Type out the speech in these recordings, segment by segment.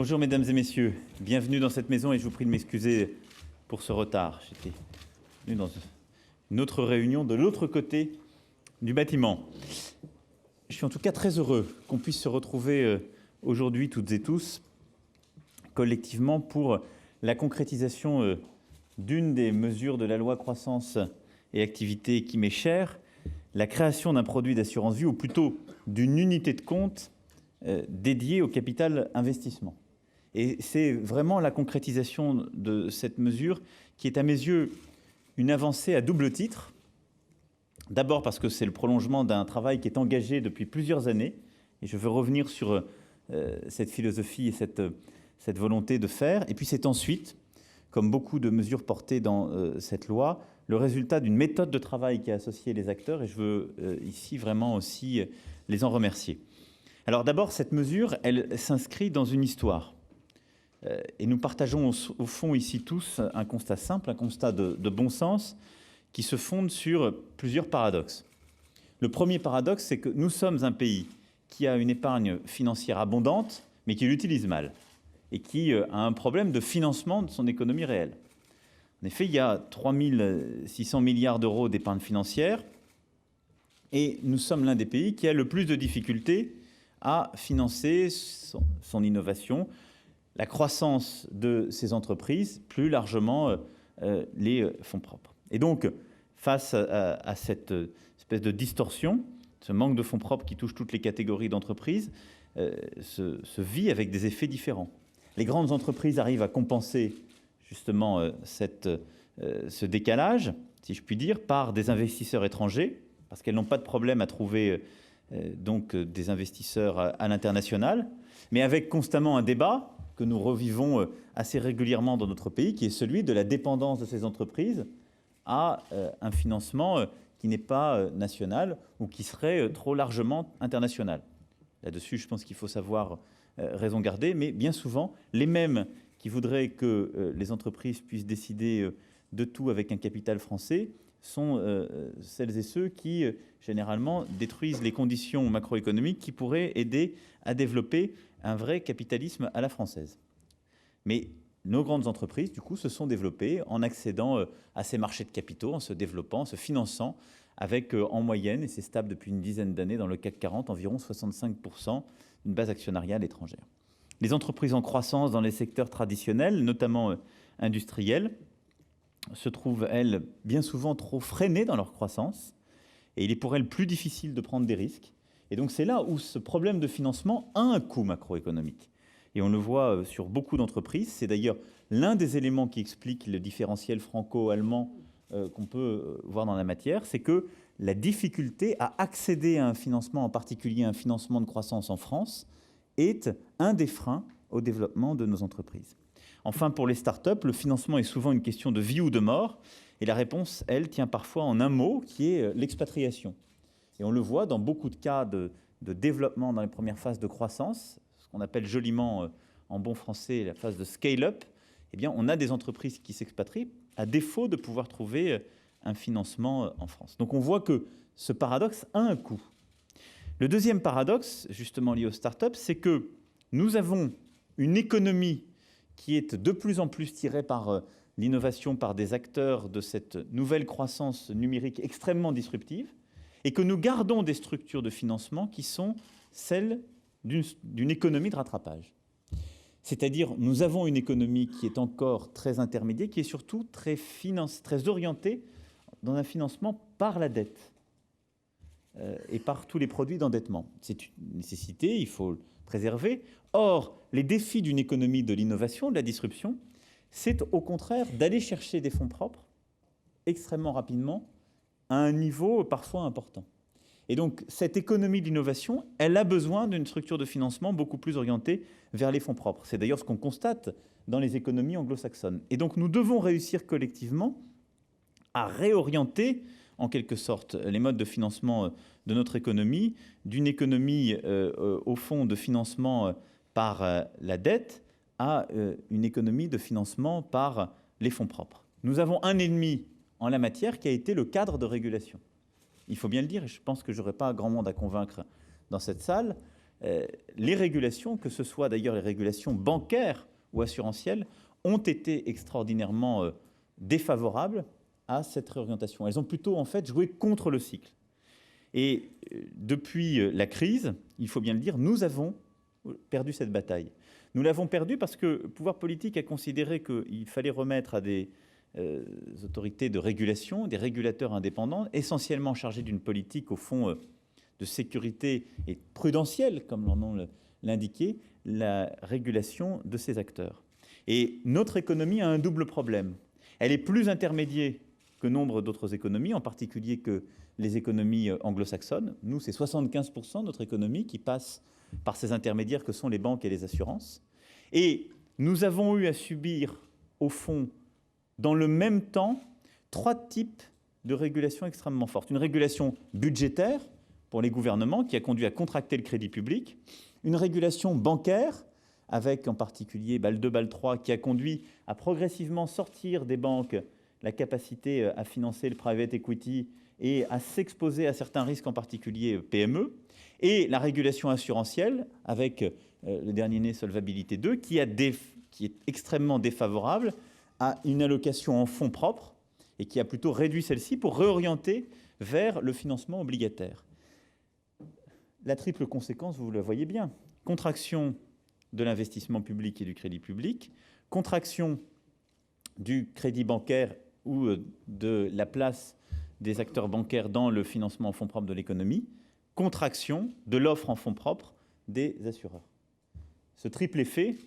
Bonjour mesdames et messieurs, bienvenue dans cette maison et je vous prie de m'excuser pour ce retard. J'étais venu dans une autre réunion de l'autre côté du bâtiment. Je suis en tout cas très heureux qu'on puisse se retrouver aujourd'hui toutes et tous collectivement pour la concrétisation d'une des mesures de la loi croissance et activité qui m'est chère, la création d'un produit d'assurance vie ou plutôt d'une unité de compte dédiée au capital investissement. Et c'est vraiment la concrétisation de cette mesure qui est à mes yeux une avancée à double titre. D'abord parce que c'est le prolongement d'un travail qui est engagé depuis plusieurs années, et je veux revenir sur cette philosophie et cette volonté de faire. Et puis c'est ensuite, comme beaucoup de mesures portées dans cette loi, le résultat d'une méthode de travail qui a associé les acteurs, et je veux ici vraiment aussi les en remercier. Alors d'abord, cette mesure, elle s'inscrit dans une histoire. Et nous partageons au fond ici tous un constat simple, un constat de bon sens, qui se fonde sur plusieurs paradoxes. Le premier paradoxe, c'est que nous sommes un pays qui a une épargne financière abondante, mais qui l'utilise mal, et qui a un problème de financement de son économie réelle. En effet, il y a 3 600 milliards d'euros d'épargne financière, et nous sommes l'un des pays qui a le plus de difficultés à financer son innovation, la croissance de ces entreprises, plus largement les fonds propres. Et donc, face à cette espèce de distorsion, ce manque de fonds propres qui touche toutes les catégories d'entreprises, se vit avec des effets différents. Les grandes entreprises arrivent à compenser justement ce décalage, si je puis dire, par des investisseurs étrangers, parce qu'elles n'ont pas de problème à trouver donc des investisseurs à l'international, mais avec constamment un débat que nous revivons assez régulièrement dans notre pays, qui est celui de la dépendance de ces entreprises à un financement qui n'est pas national ou qui serait trop largement international. Là-dessus, je pense qu'il faut savoir raison garder, mais bien souvent, les mêmes qui voudraient que les entreprises puissent décider de tout avec un capital français sont celles et ceux qui, généralement, détruisent les conditions macroéconomiques qui pourraient aider à développer un vrai capitalisme à la française. Mais nos grandes entreprises, du coup, se sont développées en accédant à ces marchés de capitaux, en se développant, en se finançant, avec en moyenne, et c'est stable depuis une dizaine d'années dans le CAC 40, environ 65% d'une base actionnariale étrangère. Les entreprises en croissance dans les secteurs traditionnels, notamment industriels, se trouvent, elles, bien souvent trop freinées dans leur croissance, et il est pour elles plus difficile de prendre des risques. Et donc c'est là où ce problème de financement a un coût macroéconomique. Et on le voit sur beaucoup d'entreprises. C'est d'ailleurs l'un des éléments qui explique le différentiel franco-allemand qu'on peut voir dans la matière, c'est que la difficulté à accéder à un financement, en particulier un financement de croissance en France, est un des freins au développement de nos entreprises. Enfin, pour les startups, le financement est souvent une question de vie ou de mort, et la réponse, elle, tient parfois en un mot, qui est l'expatriation. Et on le voit dans beaucoup de cas de développement dans les premières phases de croissance, ce qu'on appelle joliment en bon français la phase de scale-up. Eh bien, on a des entreprises qui s'expatrient à défaut de pouvoir trouver un financement en France. Donc on voit que ce paradoxe a un coût. Le deuxième paradoxe, justement lié aux startups, c'est que nous avons une économie qui est de plus en plus tirée par l'innovation, par des acteurs de cette nouvelle croissance numérique extrêmement disruptive, et que nous gardons des structures de financement qui sont celles d'une économie de rattrapage. C'est-à-dire, nous avons une économie qui est encore très intermédiaire, qui est surtout très orientée dans un financement par la dette et par tous les produits d'endettement. C'est une nécessité, il faut le préserver. Or, les défis d'une économie de l'innovation, de la disruption, c'est au contraire d'aller chercher des fonds propres extrêmement rapidement à un niveau parfois important. Et donc, cette économie d'innovation, elle a besoin d'une structure de financement beaucoup plus orientée vers les fonds propres. C'est d'ailleurs ce qu'on constate dans les économies anglo-saxonnes. Et donc, nous devons réussir collectivement à réorienter, en quelque sorte, les modes de financement de notre économie, d'une économie, au fond, de financement par la dette, à une économie de financement par les fonds propres. Nous avons un ennemi en la matière qui a été le cadre de régulation. Il faut bien le dire, et je pense que je n'aurai pas grand monde à convaincre dans cette salle, les régulations, que ce soit d'ailleurs les régulations bancaires ou assurantielles, ont été extraordinairement défavorables à cette réorientation. Elles ont plutôt en fait joué contre le cycle. Et depuis la crise, il faut bien le dire, nous avons perdu cette bataille. Nous l'avons perdue parce que le pouvoir politique a considéré qu'il fallait remettre à des autorités de régulation, des régulateurs indépendants, essentiellement chargés d'une politique, au fond, de sécurité et prudentielle, comme leur nom l'indiquait, la régulation de ces acteurs. Et notre économie a un double problème. Elle est plus intermédiaire que nombre d'autres économies, en particulier que les économies anglo-saxonnes. Nous, c'est 75% de notre économie qui passe par ces intermédiaires que sont les banques et les assurances. Et nous avons eu à subir, au fond, dans le même temps, 3 types de régulation extrêmement fortes. Une régulation budgétaire pour les gouvernements qui a conduit à contracter le crédit public, une régulation bancaire avec en particulier BAL 2, BAL 3 qui a conduit à progressivement sortir des banques la capacité à financer le private equity et à s'exposer à certains risques, en particulier PME, et la régulation assurantielle avec le dernier né Solvabilité 2 qui est extrêmement défavorable à une allocation en fonds propres et qui a plutôt réduit celle-ci pour réorienter vers le financement obligataire. La triple conséquence, vous la voyez bien, contraction de l'investissement public et du crédit public, contraction du crédit bancaire ou de la place des acteurs bancaires dans le financement en fonds propres de l'économie, contraction de l'offre en fonds propres des assureurs. Ce triple effet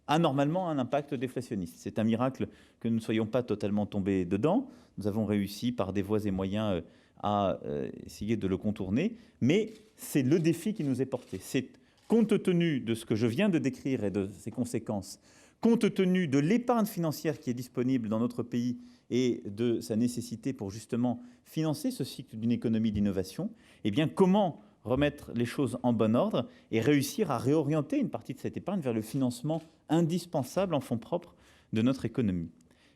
a normalement un impact déflationniste. C'est un miracle que nous ne soyons pas totalement tombés dedans. Nous avons réussi par des voies et moyens à essayer de le contourner, mais c'est le défi qui nous est porté. C'est compte tenu de ce que je viens de décrire et de ses conséquences, compte tenu de l'épargne financière qui est disponible dans notre pays et de sa nécessité pour justement financer ce cycle d'une économie d'innovation, eh bien comment remettre les choses en bon ordre et réussir à réorienter une partie de cette épargne vers le financement indispensable en fonds propres de notre économie.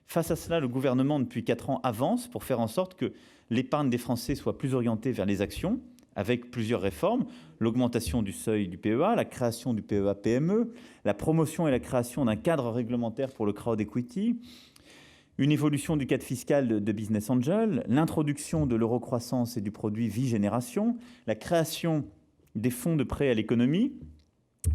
Face à cela, le gouvernement, depuis 4 ans, avance pour faire en sorte que l'épargne des Français soit plus orientée vers les actions, avec plusieurs réformes, l'augmentation du seuil du PEA, la création du PEA-PME, la promotion et la création d'un cadre réglementaire pour le crowd equity, une évolution du cadre fiscal de Business Angel, l'introduction de l'eurocroissance et du produit Vie Génération, la création des fonds de prêt à l'économie,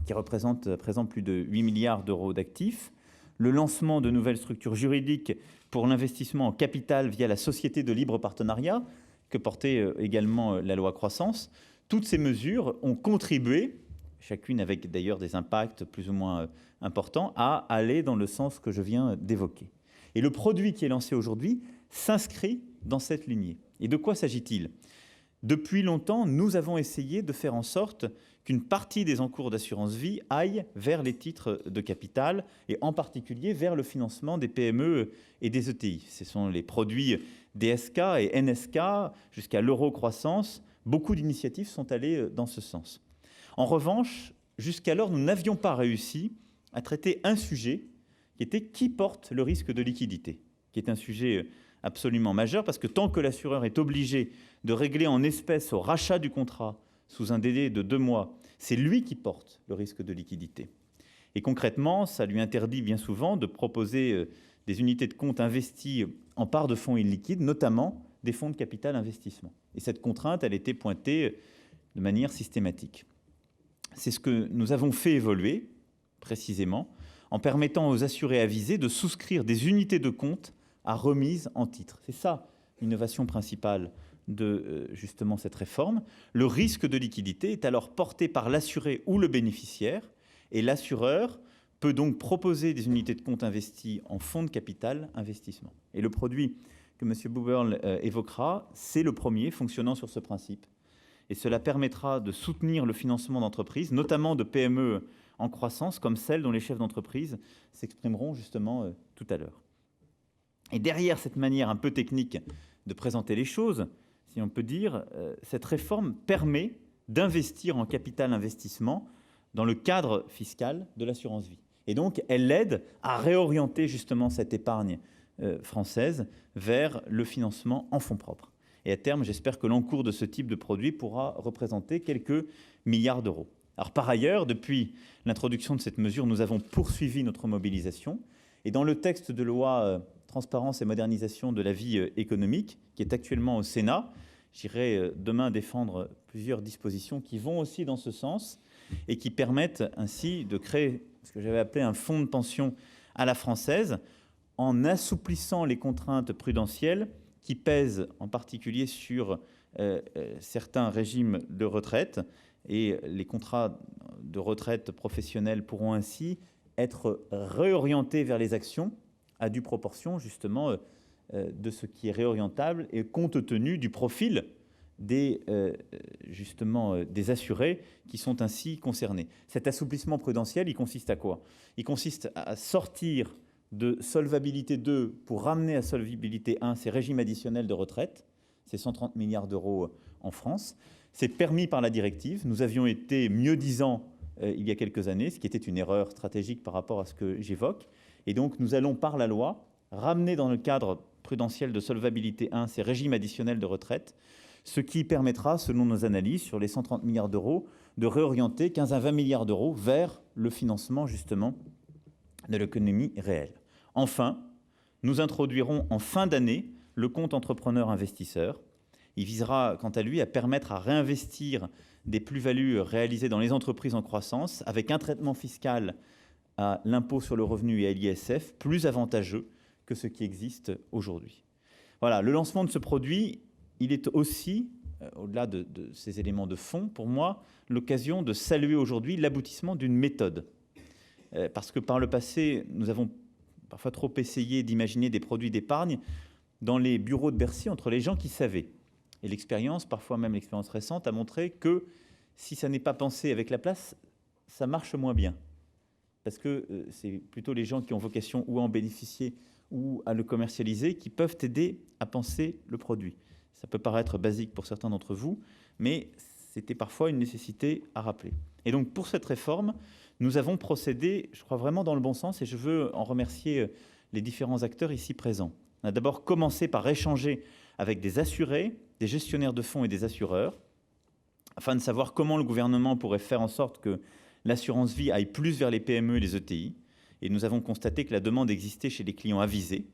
qui représentent à présent plus de 8 milliards d'euros d'actifs, le lancement de nouvelles structures juridiques pour l'investissement en capital via la société de libre partenariat, que portait également la loi croissance. Toutes ces mesures ont contribué, chacune avec d'ailleurs des impacts plus ou moins importants, à aller dans le sens que je viens d'évoquer. Et le produit qui est lancé aujourd'hui s'inscrit dans cette lignée. Et de quoi s'agit-il ? Depuis longtemps, nous avons essayé de faire en sorte qu'une partie des encours d'assurance vie aille vers les titres de capital et en particulier vers le financement des PME et des ETI. Ce sont les produits DSK et NSK jusqu'à l'eurocroissance. Beaucoup d'initiatives sont allées dans ce sens. En revanche, jusqu'alors, nous n'avions pas réussi à traiter un sujet qui était qui porte le risque de liquidité, qui est un sujet absolument majeur parce que tant que l'assureur est obligé de régler en espèces au rachat du contrat sous un délai de 2 mois, c'est lui qui porte le risque de liquidité. Et concrètement, ça lui interdit bien souvent de proposer des unités de compte investies en part de fonds illiquides, notamment des fonds de capital investissement. Et cette contrainte, elle était pointée de manière systématique. C'est ce que nous avons fait évoluer, précisément, en permettant aux assurés avisés de souscrire des unités de compte à remise en titre. C'est ça l'innovation principale de justement cette réforme. Le risque de liquidité est alors porté par l'assuré ou le bénéficiaire, et l'assureur peut donc proposer des unités de compte investies en fonds de capital investissement. Et le produit que M. Buberl évoquera, c'est le premier fonctionnant sur ce principe. Et cela permettra de soutenir le financement d'entreprises, notamment de PME en croissance, comme celles dont les chefs d'entreprise s'exprimeront justement tout à l'heure. Et derrière cette manière un peu technique de présenter les choses, si on peut dire, cette réforme permet d'investir en capital investissement dans le cadre fiscal de l'assurance vie. Et donc, elle aide à réorienter justement cette épargne française vers le financement en fonds propres. Et à terme, j'espère que l'encours de ce type de produit pourra représenter quelques milliards d'euros. Alors par ailleurs, depuis l'introduction de cette mesure, nous avons poursuivi notre mobilisation. Et dans le texte de loi Transparence et modernisation de la vie économique, qui est actuellement au Sénat, j'irai demain défendre plusieurs dispositions qui vont aussi dans ce sens et qui permettent ainsi de créer ce que j'avais appelé un fonds de pension à la française, en assouplissant les contraintes prudentielles qui pèsent en particulier sur certains régimes de retraite. Et les contrats de retraite professionnels pourront ainsi être réorientés vers les actions à due proportion justement de ce qui est réorientable et compte tenu du profil des assurés qui sont ainsi concernés. Cet assouplissement prudentiel, il consiste à quoi? Il consiste à sortir de solvabilité 2 pour ramener à solvabilité 1 ces régimes additionnels de retraite, ces 130 milliards d'euros en France. C'est permis par la directive. Nous avions été mieux-disants il y a quelques années, ce qui était une erreur stratégique par rapport à ce que j'évoque. Et donc, nous allons, par la loi, ramener dans le cadre prudentiel de solvabilité 1 ces régimes additionnels de retraite, ce qui permettra, selon nos analyses, sur les 130 milliards d'euros, de réorienter 15 à 20 milliards d'euros vers le financement, justement, de l'économie réelle. Enfin, nous introduirons en fin d'année le compte entrepreneur investisseur. Il visera, quant à lui, à permettre à réinvestir des plus-values réalisées dans les entreprises en croissance avec un traitement fiscal à l'impôt sur le revenu et à l'ISF plus avantageux que ce qui existe aujourd'hui. Voilà, le lancement de ce produit, il est aussi, au-delà de ces éléments de fond, pour moi, l'occasion de saluer aujourd'hui l'aboutissement d'une méthode. Parce que par le passé, nous avons parfois trop essayé d'imaginer des produits d'épargne dans les bureaux de Bercy entre les gens qui savaient. Et l'expérience, parfois même l'expérience récente, a montré que si ça n'est pas pensé avec la place, ça marche moins bien. Parce que c'est plutôt les gens qui ont vocation ou à en bénéficier ou à le commercialiser qui peuvent aider à penser le produit. Ça peut paraître basique pour certains d'entre vous, mais c'était parfois une nécessité à rappeler. Et donc pour cette réforme, nous avons procédé, je crois vraiment dans le bon sens, et je veux en remercier les différents acteurs ici présents. On a d'abord commencé par échanger avec des assurés, des gestionnaires de fonds et des assureurs, afin de savoir comment le gouvernement pourrait faire en sorte que l'assurance vie aille plus vers les PME et les ETI. Et nous avons constaté que la demande existait chez les clients avisés,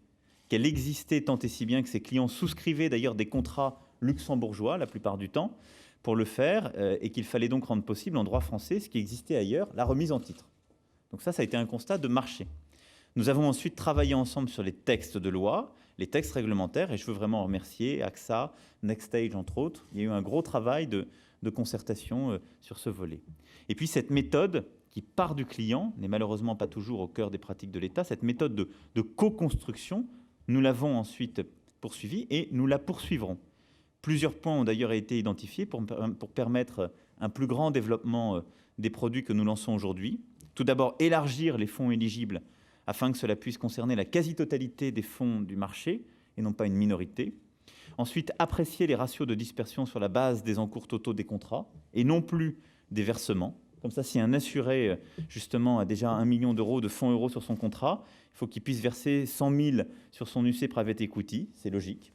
qu'elle existait tant et si bien que ces clients souscrivaient d'ailleurs des contrats luxembourgeois la plupart du temps pour le faire, et qu'il fallait donc rendre possible en droit français ce qui existait ailleurs, la remise en titre. Donc ça a été un constat de marché. Nous avons ensuite travaillé ensemble sur les textes de loi, les textes réglementaires, et je veux vraiment remercier AXA, NextStage entre autres. Il y a eu un gros travail de concertation sur ce volet. Et puis cette méthode qui part du client n'est malheureusement pas toujours au cœur des pratiques de l'État. Cette méthode de co-construction, nous l'avons ensuite poursuivie et nous la poursuivrons. Plusieurs points ont d'ailleurs été identifiés pour permettre un plus grand développement des produits que nous lançons aujourd'hui. Tout d'abord, élargir les fonds éligibles afin que cela puisse concerner la quasi-totalité des fonds du marché et non pas une minorité. Ensuite, apprécier les ratios de dispersion sur la base des encours totaux des contrats et non plus des versements. Comme ça, si un assuré, justement, a déjà 1 million d'euros de fonds euros sur son contrat, il faut qu'il puisse verser 100 000 sur son UC Private Equity, c'est logique.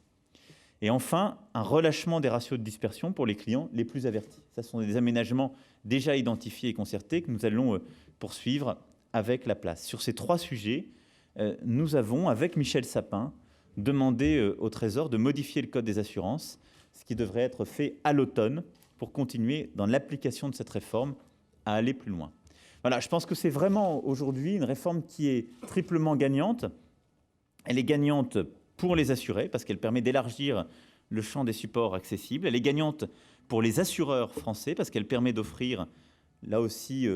Et enfin, un relâchement des ratios de dispersion pour les clients les plus avertis. Ce sont des aménagements déjà identifiés et concertés que nous allons poursuivre avec la place. Sur ces 3 sujets, nous avons, avec Michel Sapin, demandé au Trésor de modifier le Code des assurances, ce qui devrait être fait à l'automne pour continuer dans l'application de cette réforme à aller plus loin. Voilà, je pense que c'est vraiment aujourd'hui une réforme qui est triplement gagnante. Elle est gagnante pour les assurés parce qu'elle permet d'élargir le champ des supports accessibles. Elle est gagnante pour les assureurs français parce qu'elle permet d'offrir là aussi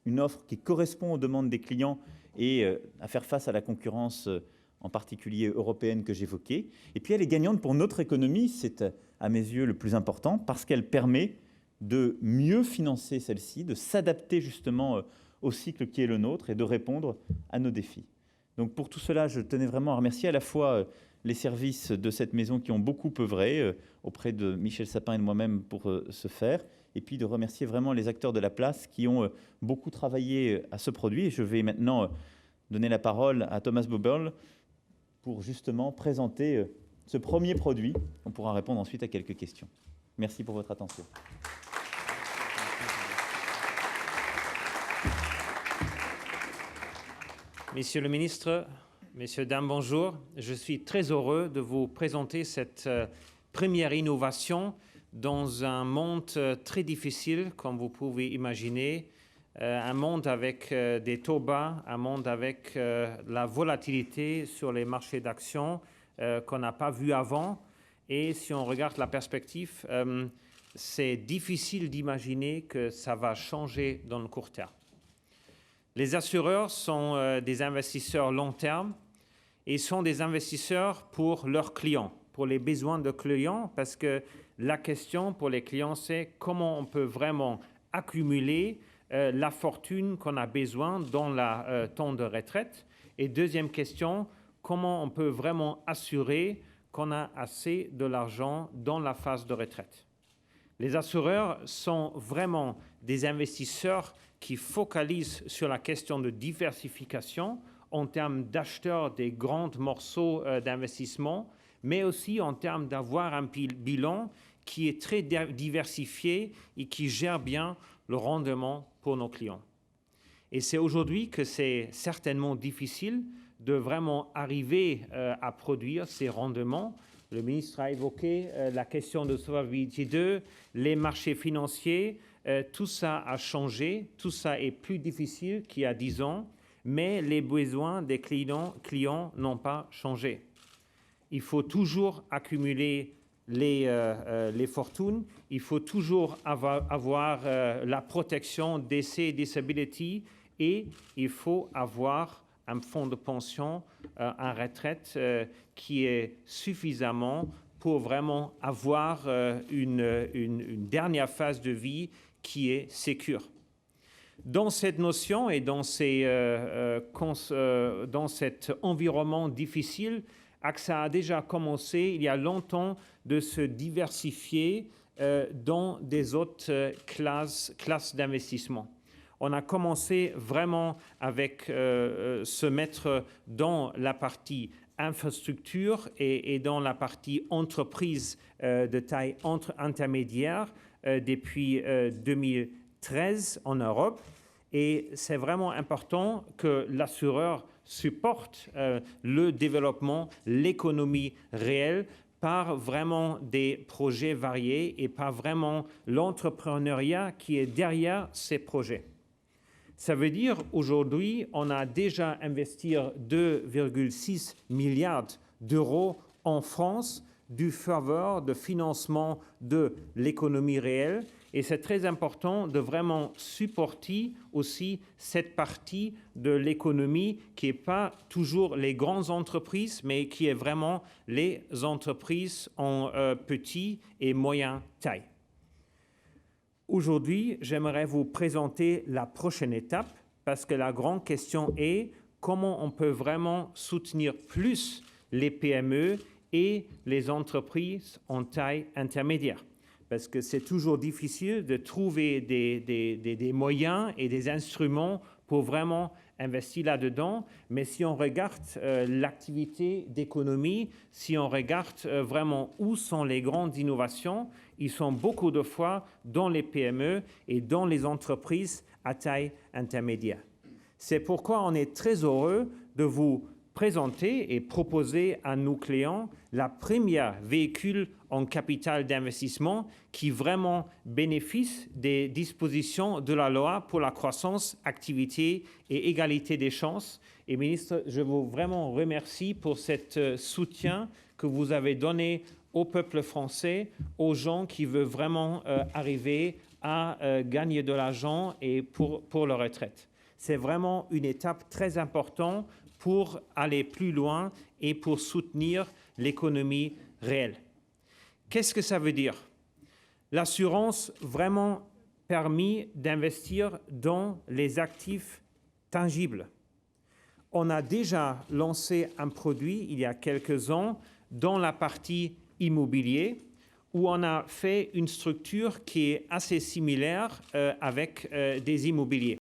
une offre qui correspond aux demandes des clients et à faire face à la concurrence en particulier européenne que j'évoquais. Et puis elle est gagnante pour notre économie, c'est à mes yeux le plus important, parce qu'elle permet de mieux financer celle-ci, de s'adapter justement au cycle qui est le nôtre et de répondre à nos défis. Donc pour tout cela, je tenais vraiment à remercier à la fois les services de cette maison qui ont beaucoup œuvré auprès de Michel Sapin et de moi-même pour ce faire, et puis de remercier vraiment les acteurs de la place qui ont beaucoup travaillé à ce produit. Et je vais maintenant donner la parole à Thomas Buberl pour justement présenter ce premier produit. On pourra répondre ensuite à quelques questions. Merci pour votre attention. Monsieur le ministre, messieurs, dames, bonjour. Je suis très heureux de vous présenter cette première innovation dans un monde très difficile, comme vous pouvez imaginer, un monde avec des taux bas, un monde avec la volatilité sur les marchés d'actions qu'on n'a pas vu avant. Et si on regarde la perspective, c'est difficile d'imaginer que ça va changer dans le court terme. Les assureurs sont des investisseurs long terme et sont des investisseurs pour leurs clients, pour les besoins de clients, parce que la question pour les clients, c'est comment on peut vraiment accumuler la fortune qu'on a besoin dans le temps de retraite. Et deuxième question, comment on peut vraiment assurer qu'on a assez de l'argent dans la phase de retraite. Les assureurs sont vraiment des investisseurs qui focalisent sur la question de diversification en termes d'acheteurs des grands morceaux d'investissement, mais aussi en termes d'avoir un bilan qui est très diversifié et qui gère bien le rendement pour nos clients. Et c'est aujourd'hui que c'est certainement difficile de vraiment arriver à produire ces rendements. Le ministre a évoqué la question de Solvabilité 2, les marchés financiers, tout ça a changé, tout ça est plus difficile qu'il y a 10 ans, mais les besoins des clients n'ont pas changé. Il faut toujours accumuler les fortunes, il faut toujours avoir la protection décès et disability, et il faut avoir un fonds de pension, en retraite qui est suffisamment pour vraiment avoir une dernière phase de vie qui est sécure. Dans cette notion et dans cet environnement difficile, AXA a déjà commencé il y a longtemps de se diversifier dans des autres classes d'investissement. On a commencé vraiment avec se mettre dans la partie infrastructure et dans la partie entreprise de taille intermédiaire depuis 2013 en Europe. Et c'est vraiment important que l'assureur supporte le développement, l'économie réelle par vraiment des projets variés et par vraiment l'entrepreneuriat qui est derrière ces projets. Ça veut dire aujourd'hui, on a déjà investi 2,6 milliards d'euros en France du faveur de financement de l'économie réelle. Et c'est très important de vraiment supporter aussi cette partie de l'économie qui n'est pas toujours les grandes entreprises, mais qui est vraiment les entreprises en petit et moyen taille. Aujourd'hui, j'aimerais vous présenter la prochaine étape parce que la grande question est comment on peut vraiment soutenir plus les PME et les entreprises en taille intermédiaire. Parce que c'est toujours difficile de trouver des moyens et des instruments pour vraiment investir là-dedans. Mais si on regarde l'activité d'économie, si on regarde vraiment où sont les grandes innovations, ils sont beaucoup de fois dans les PME et dans les entreprises à taille intermédiaire. C'est pourquoi on est très heureux de vous présenter et proposer à nos clients la première véhicule en capital d'investissement qui vraiment bénéficie des dispositions de la loi pour la croissance, activité et égalité des chances. Et ministre, je vous vraiment remercie pour ce soutien que vous avez donné au peuple français, aux gens qui veulent vraiment arriver à gagner de l'argent et pour leur retraite. C'est vraiment une étape très importante pour aller plus loin et pour soutenir l'économie réelle. Qu'est-ce que ça veut dire? L'assurance vraiment permis d'investir dans les actifs tangibles. On a déjà lancé un produit il y a quelques ans dans la partie immobilier où on a fait une structure qui est assez similaire avec des immobiliers.